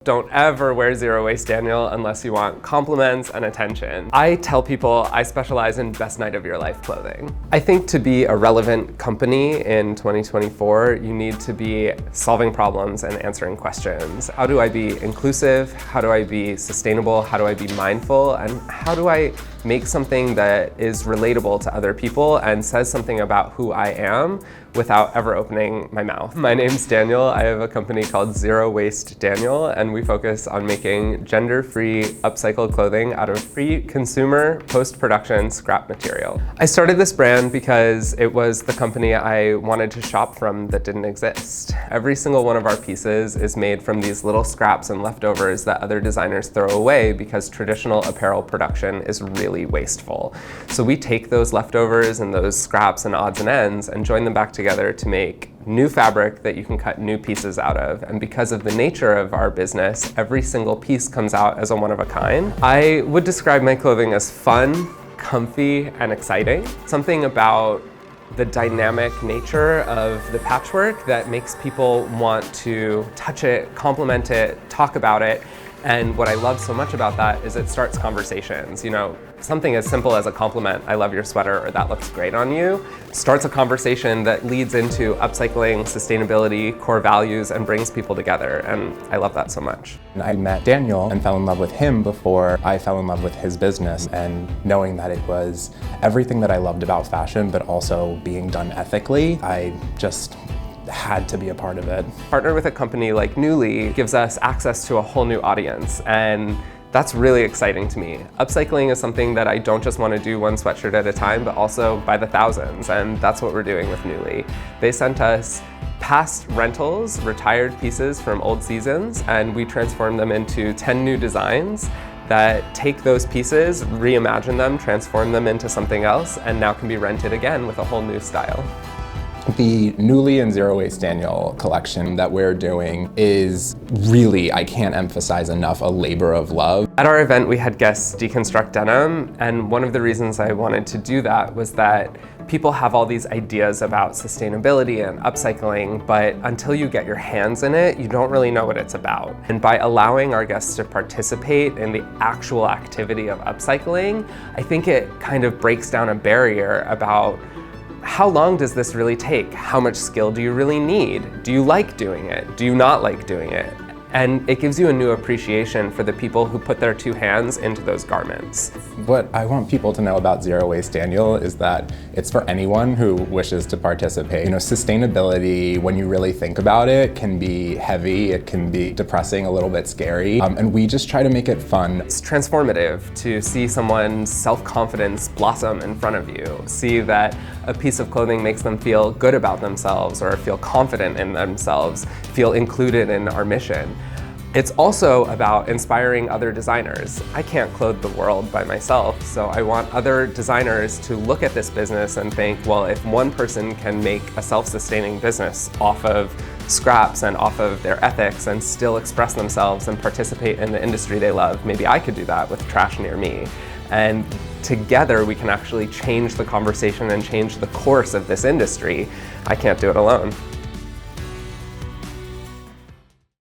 Don't ever wear zero waste, Daniel, unless you want compliments and attention. I tell people I specialize in best night of your life clothing. I think to be a relevant company in 2024, you need to be solving problems and answering questions. How do I be inclusive? How do I be sustainable? How do I be mindful? And how do I make something that is relatable to other people and says something about who I am without ever opening my mouth? My name's Daniel. I have a company called Zero Waste Daniel, and we focus on making gender-free upcycled clothing out of pre-consumer, post-production scrap material. I started this brand because it was the company I wanted to shop from that didn't exist. Every single one of our pieces is made from these little scraps and leftovers that other designers throw away because traditional apparel production is really wasteful. So we take those leftovers and those scraps and odds and ends and join them back together to make new fabric that you can cut new pieces out of. And because of the nature of our business, every single piece comes out as a one of a kind. I would describe my clothing as fun, comfy, and exciting. Something about the dynamic nature of the patchwork that makes people want to touch it, compliment it, talk about it. And what I love so much about that is it starts conversations. You know, something as simple as a compliment, I love your sweater, or that looks great on you, starts a conversation that leads into upcycling, sustainability, core values, and brings people together. And I love that so much. I met Daniel and fell in love with him before I fell in love with his business, and knowing that it was everything that I loved about fashion, but also being done ethically, I just had to be a part of it. Partner with a company like Nuuly gives us access to a whole new audience, and that's really exciting to me. Upcycling is something that I don't just want to do one sweatshirt at a time, but also by the thousands, and that's what we're doing with Nuuly. They sent us past rentals, retired pieces from old seasons, and we transformed them into 10 new designs that take those pieces, reimagine them, transform them into something else, and now can be rented again with a whole new style. The Nuuly and Zero Waste Daniel collection that we're doing is really, I can't emphasize enough, a labor of love. At our event, we had guests deconstruct denim, and one of the reasons I wanted to do that was that people have all these ideas about sustainability and upcycling, but until you get your hands in it, you don't really know what it's about. And by allowing our guests to participate in the actual activity of upcycling, I think it kind of breaks down a barrier about how long does this really take? How much skill do you really need? Do you like doing it? Do you not like doing it? And it gives you a new appreciation for the people who put their two hands into those garments. What I want people to know about Zero Waste Daniel is that it's for anyone who wishes to participate. You know, sustainability, when you really think about it, can be heavy, it can be depressing, a little bit scary, and we just try to make it fun. It's transformative to see someone's self-confidence blossom in front of you, see that a piece of clothing makes them feel good about themselves or feel confident in themselves, feel included in our mission. It's also about inspiring other designers. I can't clothe the world by myself, so I want other designers to look at this business and think, well, if one person can make a self-sustaining business off of scraps and off of their ethics and still express themselves and participate in the industry they love, maybe I could do that with trash near me. And together we can actually change the conversation and change the course of this industry. I can't do it alone.